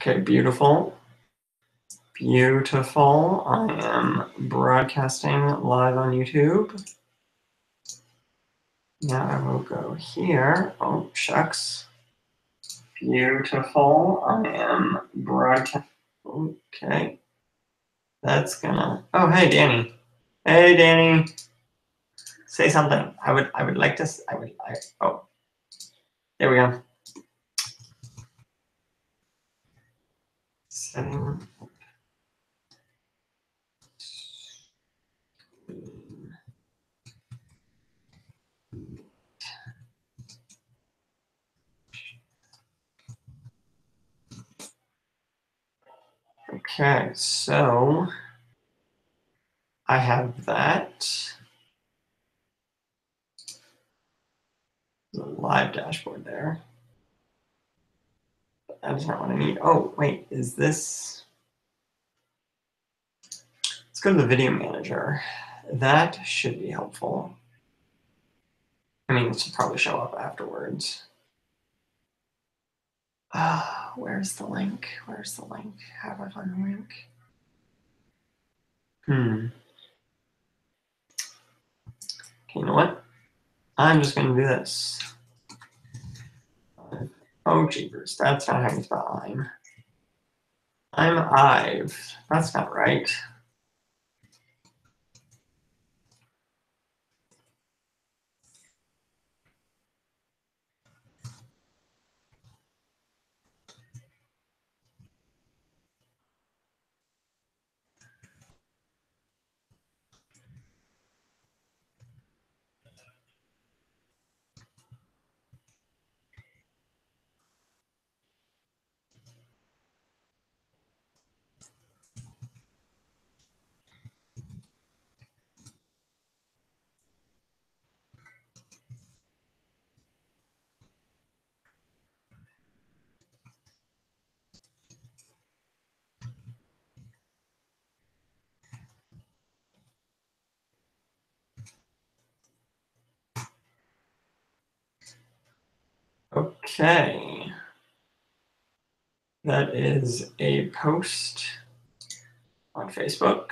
Okay, beautiful. Beautiful. I am broadcasting live on YouTube. Now I will go here. Oh, shucks. Beautiful. I am broadcasting. Okay. That's gonna. Oh, hey, Danny. Hey, Danny. Say something. I would like to. Oh, there we go. Setting. Okay, so I have that. The live dashboard there. But that is not what I need. Oh, wait, is this? Let's go to the video manager. That should be helpful. I mean, this will probably show up afterwards. Where's the link? Where's the link? How do I find the link? Okay, you know what? I'm just going to do this. Oh, jeepers. That's not how you spell I'm. I'm Ive. That's not right. Okay. That is a post on Facebook.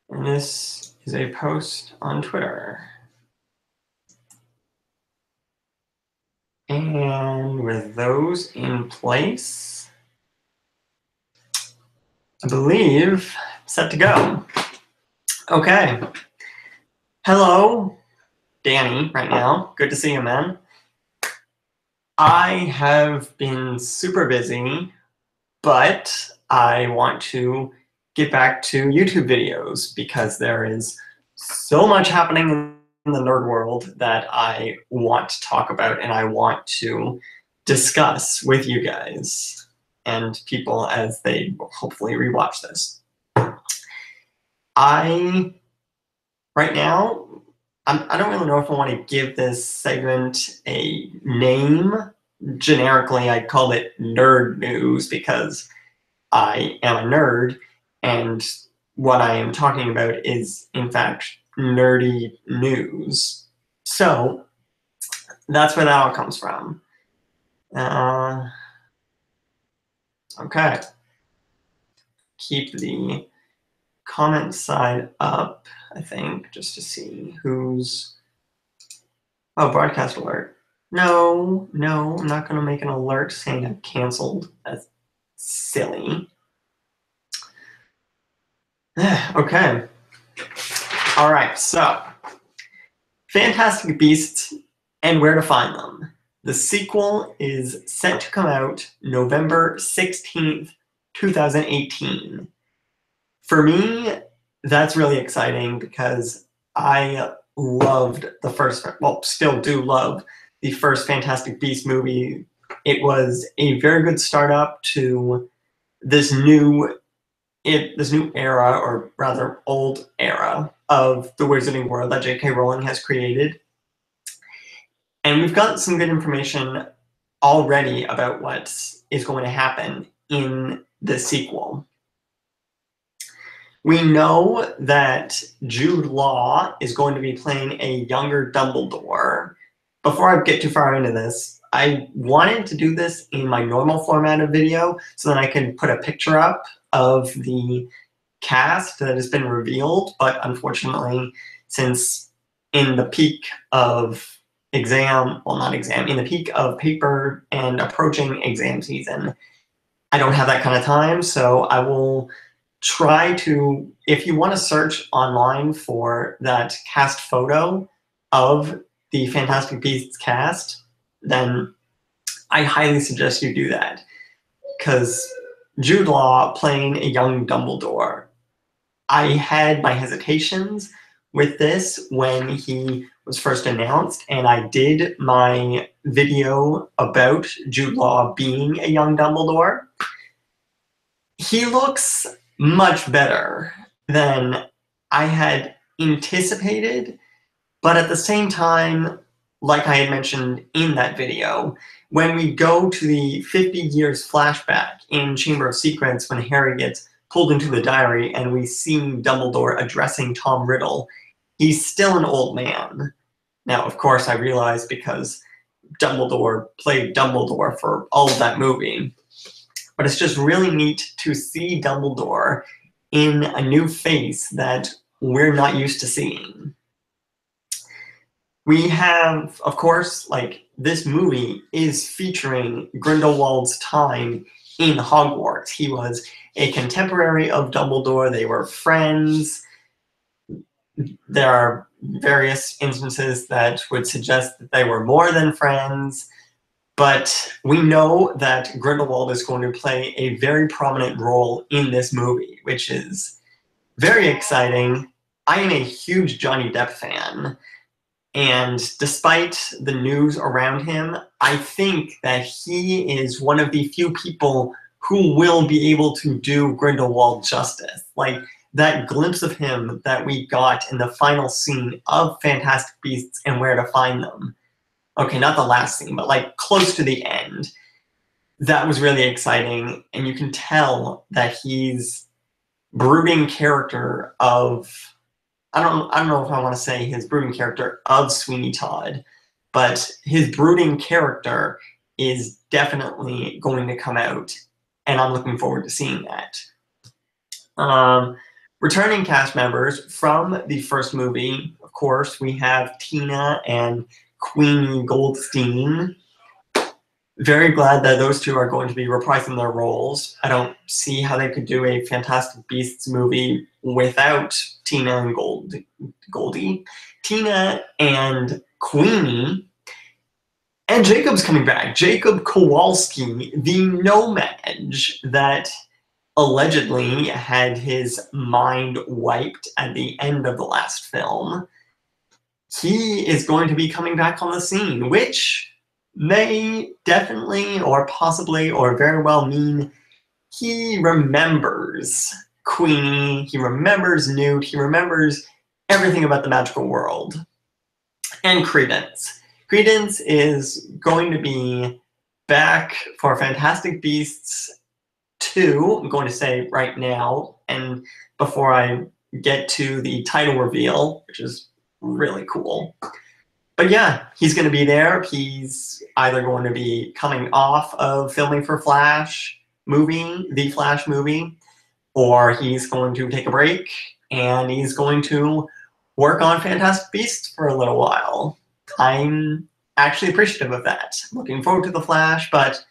And this is a post on Twitter. And with those in place, I believe set to go. Okay. Hello, Danny, right now. Good to see you, man. I have been super busy, but I want to get back to YouTube videos because there is so much happening in the nerd world that I want to talk about and I want to discuss with you guys and people as they hopefully rewatch this. Right now, I don't really know if I want to give this segment a name. Generically, I'd call it Nerd News because I am a nerd, and what I am talking about is, in fact, nerdy news. So that's where that all comes from. Okay. Keep the comment side up, I think, just to see who's... Oh, broadcast alert. No, I'm not going to make an alert saying I've canceled. That's silly. Okay. All right, so Fantastic Beasts and Where to Find Them. The sequel is set to come out November 16th, 2018. For me, that's really exciting because I loved the first, well, still do love the first Fantastic Beasts movie. It was a very good startup to this new era, or rather old era, of the Wizarding World that J.K. Rowling has created. And we've got some good information already about what is going to happen in the sequel. We know that Jude Law is going to be playing a younger Dumbledore. Before I get too far into this, I wanted to do this in my normal format of video so that I can put a picture up of the cast that has been revealed, but unfortunately, since in the peak of in the peak of paper and approaching exam season, I don't have that kind of time, so I will try to, if you want to search online for that cast photo of the Fantastic Beasts cast, then I highly suggest you do that. Because Jude Law playing a young Dumbledore, I had my hesitations with this when he was first announced, and I did my video about Jude Law being a young Dumbledore. He looks much better than I had anticipated, but at the same time, like I had mentioned in that video, when we go to the 50 years flashback in Chamber of Secrets when Harry gets pulled into the diary and we see Dumbledore addressing Tom Riddle, he's still an old man. Now, of course, I realize because Dumbledore played Dumbledore for all of that movie, but it's just really neat to see Dumbledore in a new face that we're not used to seeing. We have, of course, like, this movie is featuring Grindelwald's time in Hogwarts. He was a contemporary of Dumbledore. They were friends. There are various instances that would suggest that they were more than friends. But we know that Grindelwald is going to play a very prominent role in this movie, which is very exciting. I am a huge Johnny Depp fan. And despite the news around him, I think that he is one of the few people who will be able to do Grindelwald justice. Like, that glimpse of him that we got in the final scene of Fantastic Beasts and Where to Find Them. Okay, not the last scene, but like close to the end. That was really exciting, and you can tell that he's brooding character of, I don't know if I want to say his brooding character of Sweeney Todd, but his brooding character is definitely going to come out, and I'm looking forward to seeing that. Returning cast members from the first movie, of course, we have Tina and Queenie Goldstein. Very glad that those two are going to be reprising their roles. I don't see how they could do a Fantastic Beasts movie without Tina and Goldie. Tina and Queenie. And Jacob's coming back. Jacob Kowalski, the No-Maj that allegedly had his mind wiped at the end of the last film. He is going to be coming back on the scene, which may definitely or possibly or very well mean he remembers Queenie, he remembers Newt, he remembers everything about the magical world. And Credence. Credence is going to be back for Fantastic Beasts 2, I'm going to say right now, and before I get to the title reveal, which is really cool. But yeah, he's going to be there. He's either going to be coming off of filming for the Flash movie, or he's going to take a break and he's going to work on Fantastic Beasts for a little while. I'm actually appreciative of that. Looking forward to the Flash, but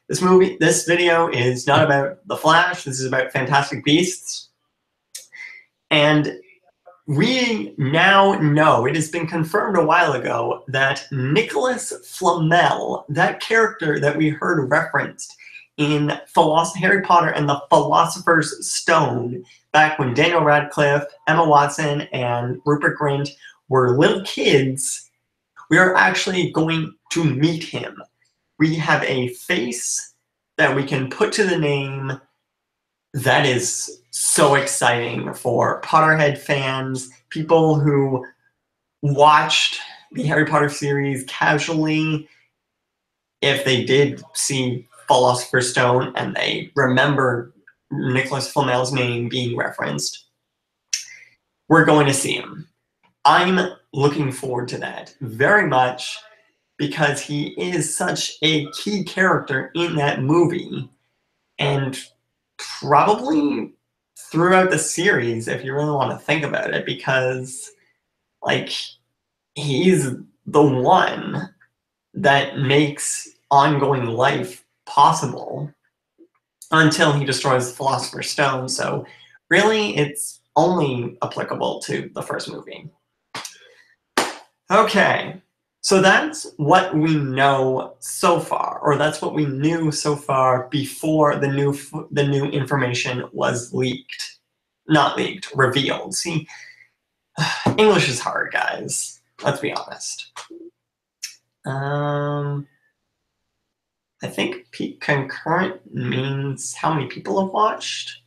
this video is not about the Flash. This is about Fantastic Beasts. And we now know, it has been confirmed a while ago, that Nicholas Flamel, that character that we heard referenced in Harry Potter and the Philosopher's Stone, back when Daniel Radcliffe, Emma Watson, and Rupert Grint were little kids, we are actually going to meet him. We have a face that we can put to the name. That is so exciting for Potterhead fans, people who watched the Harry Potter series casually, if they did see Philosopher's Stone and they remember Nicholas Flamel's name being referenced. We're going to see him. I'm looking forward to that very much. because he is such a key character in that movie, and probably throughout the series, if you really want to think about it, because like he's the one that makes ongoing life possible until he destroys the Philosopher's Stone. So really, it's only applicable to the first movie. Okay, so that's what we know so far, or that's what we knew so far before the new information was leaked. Not leaked, revealed. See, English is hard, guys. Let's be honest. I think concurrent means how many people have watched.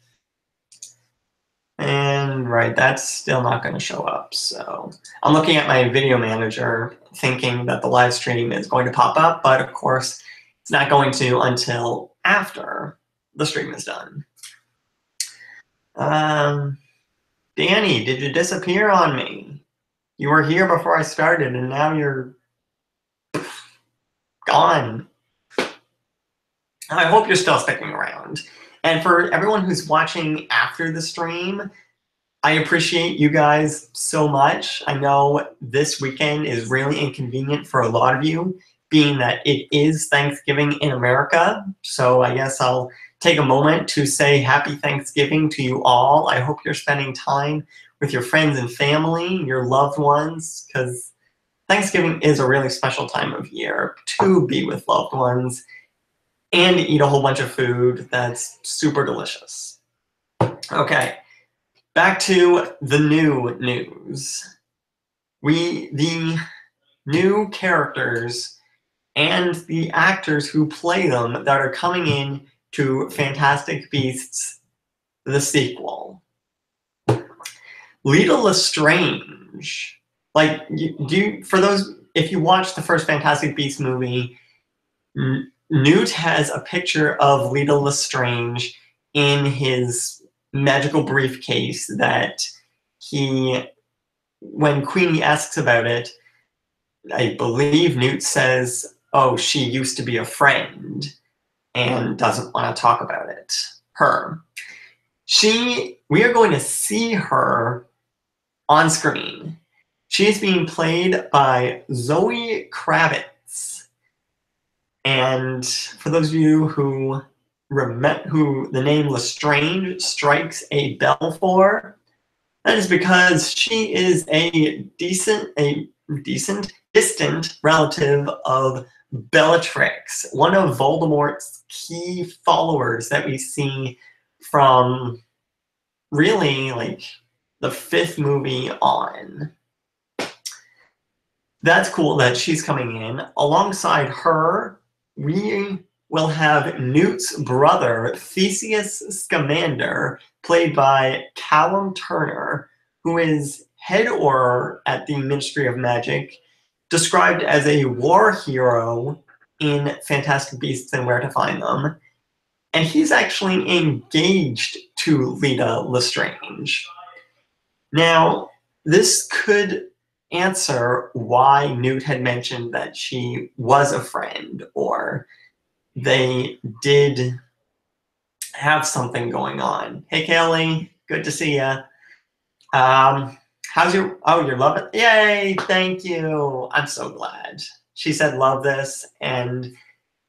And right, that's still not going to show up. So I'm looking at my video manager thinking that the live stream is going to pop up, but of course it's not going to until after the stream is done. Danny, did you disappear on me? You were here before I started and now you're gone. I hope you're still sticking around. And for everyone who's watching after the stream, I appreciate you guys so much. I know this weekend is really inconvenient for a lot of you, being that it is Thanksgiving in America. So I guess I'll take a moment to say happy Thanksgiving to you all. I hope you're spending time with your friends and family, your loved ones, because Thanksgiving is a really special time of year to be with loved ones and eat a whole bunch of food that's super delicious. Okay. Back to the new news. The new characters and the actors who play them that are coming in to Fantastic Beasts, the sequel. Lita Lestrange. Like, for those, if you watch the first Fantastic Beasts movie, Newt has a picture of Lita Lestrange in his magical briefcase that when Queenie asks about it, I believe Newt says, oh, she used to be a friend and doesn't want to talk about it. Her. We are going to see her on screen. She is being played by Zoe Kravitz. And for those of you who the name Lestrange strikes a bell for, that is because she is a distant relative of Bellatrix, one of Voldemort's key followers that we see from really like the 5th movie on. That's cool that she's coming in. Alongside her, we will have Newt's brother, Theseus Scamander, played by Callum Turner, who is head Auror at the Ministry of Magic, described as a war hero in Fantastic Beasts and Where to Find Them. And he's actually engaged to Lita Lestrange. Now, this could answer why Newt had mentioned that she was a friend, or they did have something going on. Hey, Kelly, good to see you. How's you're loving it? Yay, thank you. I'm so glad. She said love this, and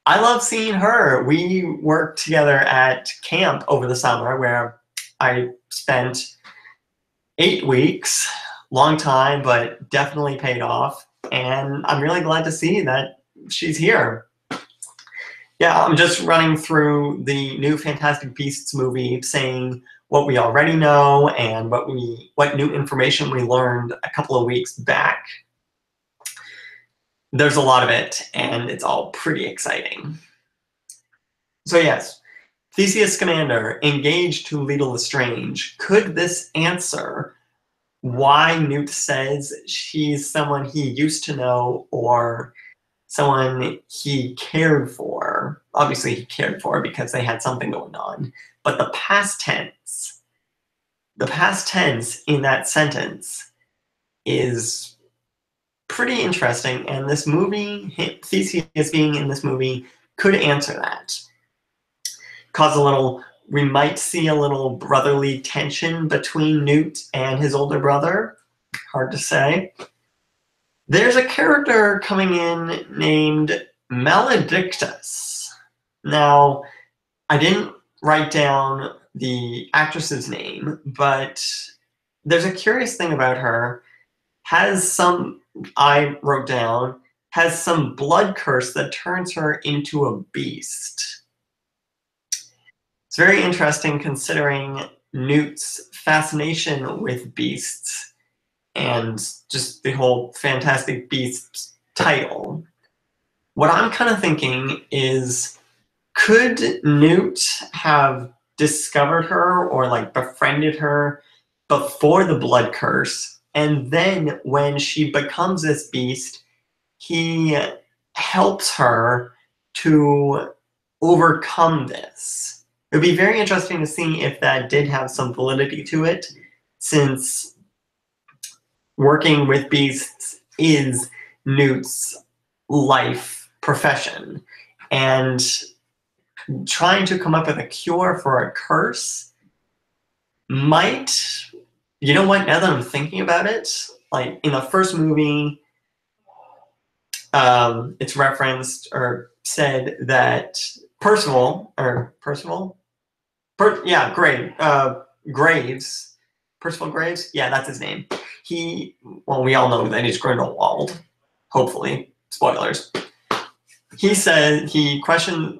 I love seeing her. We worked together at camp over the summer where I spent 8 weeks. Long time, but definitely paid off. And I'm really glad to see that she's here. Yeah, I'm just running through the new Fantastic Beasts movie, saying what we already know and what new information we learned a couple of weeks back. There's a lot of it, and it's all pretty exciting. So yes, Theseus Scamander, engaged to Lita Lestrange. Could this answer why Newt says she's someone he used to know or someone he cared for? Obviously, he cared for because they had something going on. But the past tense in that sentence is pretty interesting, and this movie, Theseus being in this movie, could answer that. Cause a little, we might see a little brotherly tension between Newt and his older brother. Hard to say. There's a character coming in named Maledictus. Now, I didn't write down the actress's name, but there's a curious thing about her. I wrote down, has some blood curse that turns her into a beast. It's very interesting considering Newt's fascination with beasts and just the whole Fantastic Beasts title. What I'm kind of thinking is, could Newt have discovered her or like befriended her before the blood curse, and then when she becomes this beast, he helps her to overcome this? It would be very interesting to see if that did have some validity to it, since working with beasts is Newt's life profession. And trying to come up with a cure for a curse might, you know what, now that I'm thinking about it, like in the first movie, it's referenced or said that Graves, Percival Graves, yeah, that's his name. We all know that he's Grindelwald, hopefully, spoilers.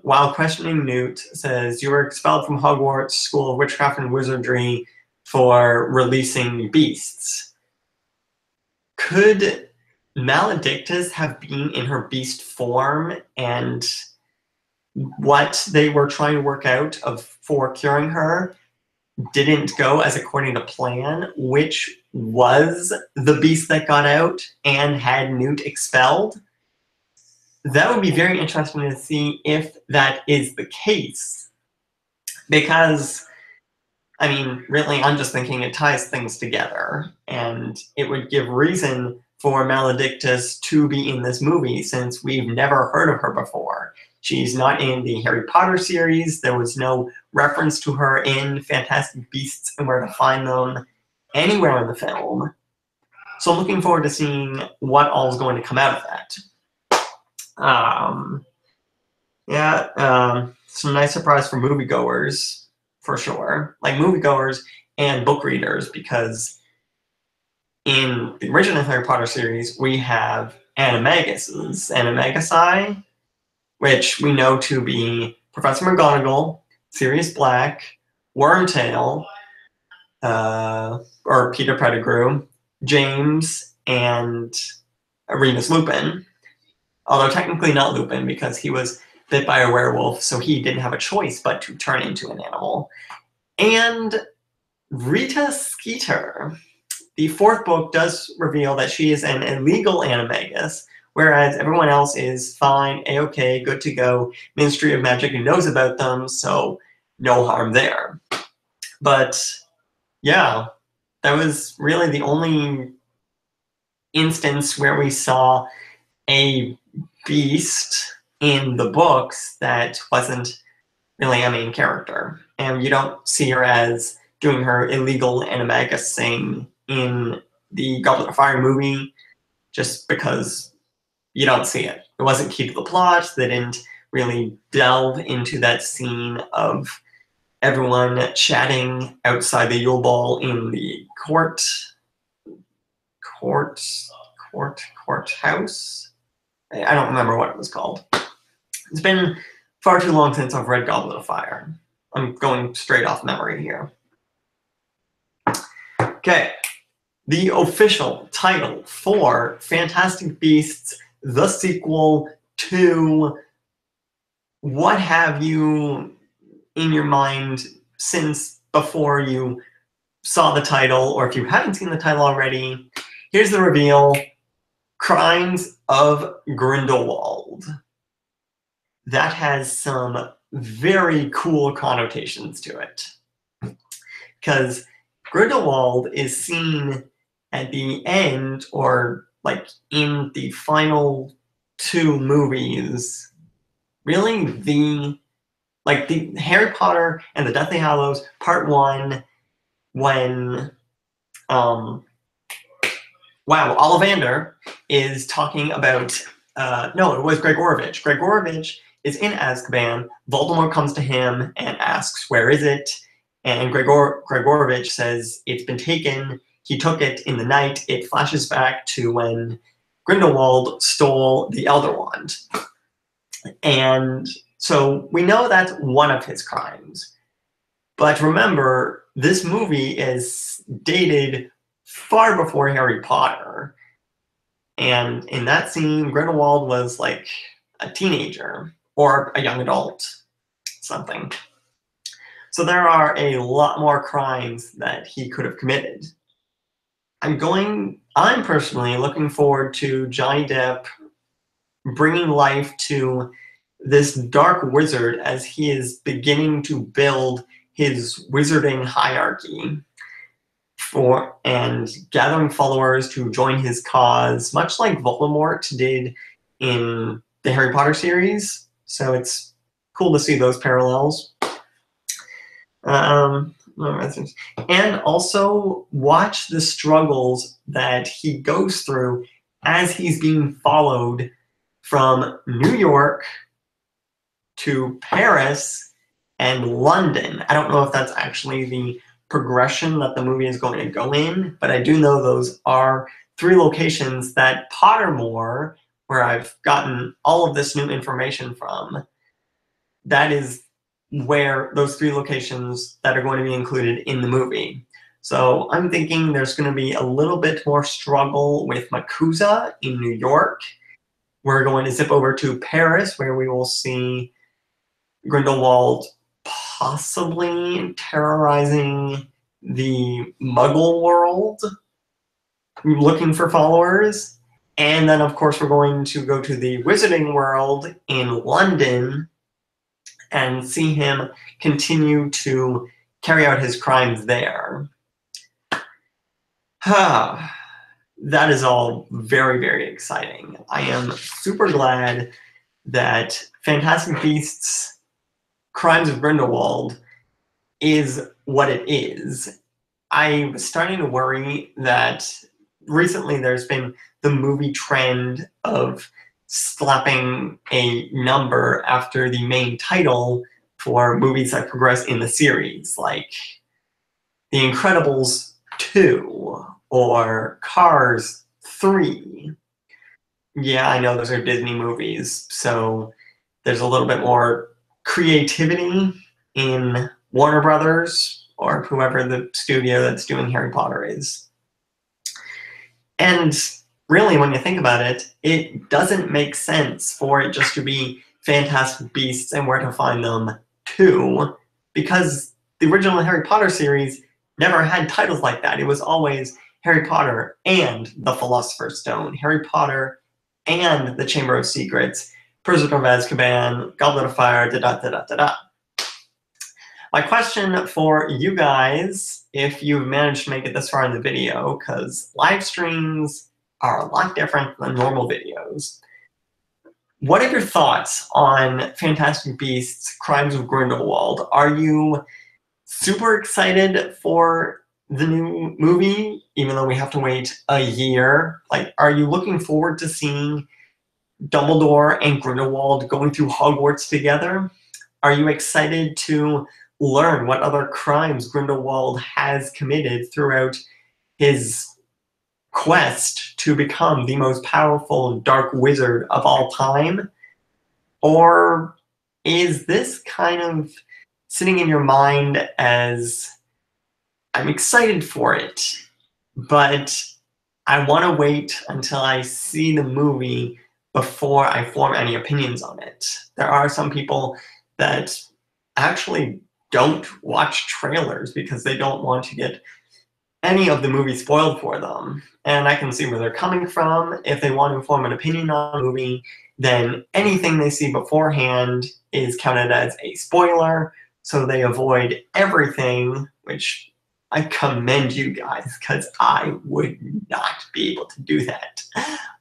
While questioning Newt, says, "You were expelled from Hogwarts School of Witchcraft and Wizardry for releasing beasts." Could Maledictus have been in her beast form, and what they were trying to work out for curing her didn't go as according to plan, which was the beast that got out and had Newt expelled? That would be very interesting to see if that is the case. Because, I mean, really, I'm just thinking it ties things together, and it would give reason for Maledictus to be in this movie, since we've never heard of her before. She's not in the Harry Potter series. There was no reference to her in Fantastic Beasts and Where to Find Them anywhere in the film. So I'm looking forward to seeing what all is going to come out of that. Some nice surprise for moviegoers, for sure. Like moviegoers and book readers, because in the original Harry Potter series, we have Animagusi, which we know to be Professor McGonagall, Sirius Black, Wormtail, or Peter Pettigrew, James, and Remus Lupin. Although technically not Lupin, because he was bit by a werewolf, so he didn't have a choice but to turn into an animal. And Rita Skeeter. The fourth book does reveal that she is an illegal animagus, whereas everyone else is fine, a-okay, good to go. Ministry of Magic knows about them, so no harm there. But yeah, that was really the only instance where we saw a beast in the books that wasn't really a main character. And you don't see her as doing her illegal animagus thing in the Goblet of Fire movie, just because you don't see it. It wasn't key to the plot. They didn't really delve into that scene of everyone chatting outside the Yule Ball in the courthouse. I don't remember what it was called. It's been far too long since I've read Goblet of Fire. I'm going straight off memory here. Okay, the official title for Fantastic Beasts, the sequel to what have you in your mind since before you saw the title, or if you haven't seen the title already, here's the reveal: Crimes of Grindelwald. That has some very cool connotations to it, because Grindelwald is seen at the end, or like in the final 2 movies, really the Harry Potter and the Deathly Hallows Part 1, when Ollivander is talking about no, it was Gregorovitch. Gregorovitch is in Azkaban. Voldemort comes to him and asks, "Where is it?" And Gregorovitch says, "It's been taken. He took it in the night." It flashes back to when Grindelwald stole the Elder Wand. And so we know that's one of his crimes. But remember, this movie is dated far before Harry Potter. And in that scene, Grindelwald was like a teenager or a young adult, something. So there are a lot more crimes that he could have committed. I'm personally looking forward to Johnny Depp bringing life to this dark wizard as he is beginning to build his wizarding hierarchy and gathering followers to join his cause, much like Voldemort did in the Harry Potter series. So it's cool to see those parallels. And also watch the struggles that he goes through as he's being followed from New York to Paris and London. I don't know if that's actually the progression that the movie is going to go in, but I do know those are 3 locations that Pottermore, where I've gotten all of this new information from, that is where those 3 locations that are going to be included in the movie. So I'm thinking there's going to be a little bit more struggle with Makusa in New York. We're going to zip over to Paris, where we will see Grindelwald possibly terrorizing the Muggle world, looking for followers. And then, of course, we're going to go to the Wizarding world in London and see him continue to carry out his crimes there. That is all very, very exciting. I am super glad that Fantastic Beasts Crimes of Grindelwald is what it is. I was starting to worry that recently there's been the movie trend of slapping a number after the main title for movies that progress in the series, like The Incredibles 2 or Cars 3. Yeah, I know those are Disney movies, so there's a little bit more creativity in Warner Brothers or whoever the studio that's doing Harry Potter is. And really, when you think about it, it doesn't make sense for it just to be Fantastic Beasts and Where to Find Them 2, because the original Harry Potter series never had titles like that. It was always Harry Potter and the Philosopher's Stone, Harry Potter and the Chamber of Secrets, Prisoner of Azkaban, Goblet of Fire, da-da-da-da-da-da. My question for you guys, if you've managed to make it this far in the video, because live streams are a lot different than normal videos. What are your thoughts on Fantastic Beasts: Crimes of Grindelwald? Are you super excited for the new movie, even though we have to wait a year? Like, are you looking forward to seeing Dumbledore and Grindelwald going through Hogwarts together? Are you excited to learn what other crimes Grindelwald has committed throughout his quest to become the most powerful dark wizard of all time? Or is this kind of sitting in your mind as, I'm excited for it, but I want to wait until I see the movie before I form any opinions on it? There are some people that actually don't watch trailers because they don't want to get any of the movie spoiled for them. And I can see where they're coming from. If they want to form an opinion on a movie, then anything they see beforehand is counted as a spoiler, so they avoid everything, which I commend you guys, because I would not be able to do that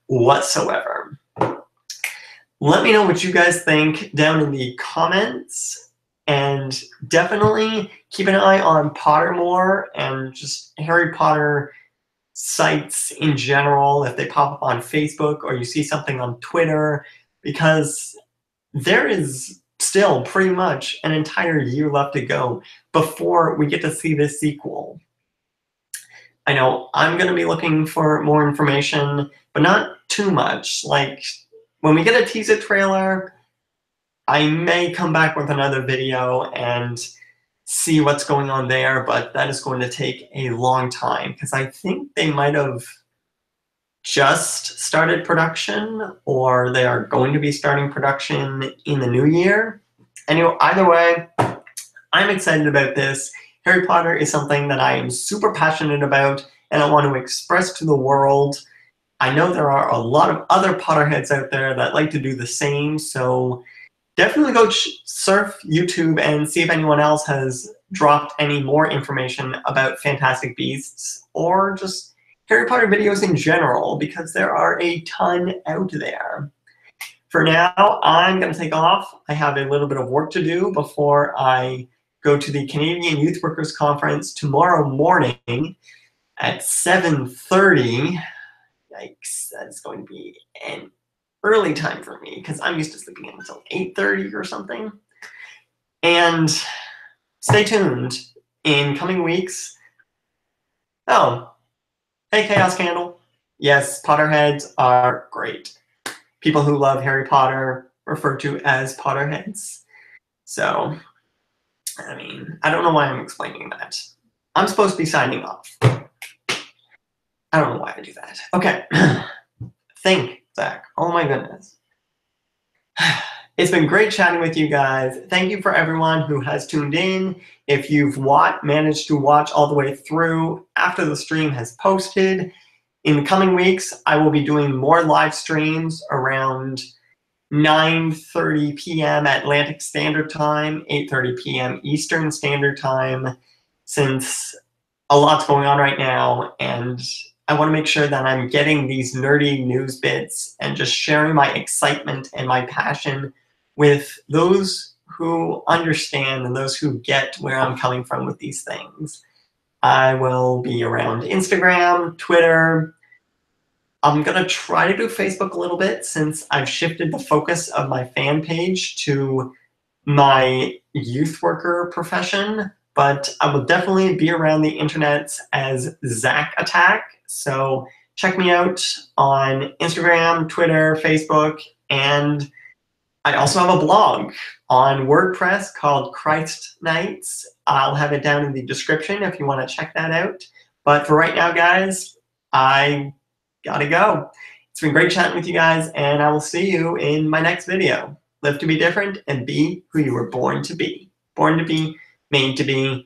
whatsoever. Let me know what you guys think down in the comments, and definitely keep an eye on Pottermore and just Harry Potter sites in general if they pop up on Facebook or you see something on Twitter, because there is still pretty much an entire year left to go before we get to see this sequel. I know I'm going to be looking for more information, but not too much. Like, when we get a teaser trailer, I may come back with another video and see what's going on there, but that is going to take a long time, because I think they might have just started production, or they are going to be starting production in the new year. Anyway, either way, I'm excited about this. Harry Potter is something that I am super passionate about, and I want to express to the world. I know there are a lot of other Potterheads out there that like to do the same, so definitely go surf YouTube and see if anyone else has dropped any more information about Fantastic Beasts, or just Harry Potter videos in general, because there are a ton out there. For now, I'm going to take off. I have a little bit of work to do before I go to the Canadian Youth Workers Conference tomorrow morning at 7:30. Yikes, that's going to be an early time for me, because I'm used to sleeping until 8:30 or something. And stay tuned in coming weeks. Oh, hey, Chaos Candle. Yes, Potterheads are great. People who love Harry Potter refer to as Potterheads. So, I mean, I don't know why I'm explaining that. I'm supposed to be signing off. I don't know why I do that. Okay. Think, Zach. Oh my goodness. It's been great chatting with you guys. Thank you for everyone who has tuned in. If you've managed to watch all the way through after the stream has posted, in the coming weeks, I will be doing more live streams around 9:30 p.m. Atlantic Standard Time, 8:30 p.m. Eastern Standard Time, since a lot's going on right now, and I want to make sure that I'm getting these nerdy news bits and just sharing my excitement and my passion with those who understand and those who get where I'm coming from with these things. I will be around Instagram, Twitter. I'm going to try to do Facebook a little bit, since I've shifted the focus of my fan page to my youth worker profession. But I will definitely be around the internet as Zach Attack. So check me out on Instagram, Twitter, Facebook, and I also have a blog on WordPress called Christ Nights. I'll have it down in the description if you want to check that out. But for right now, guys, I gotta go. It's been great chatting with you guys, and I will see you in my next video. Live to be different and be who you were born to be. Born to be, made to be.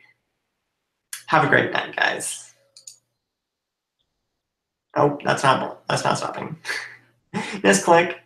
Have a great night, guys. Oh, that's not stopping. Misclick.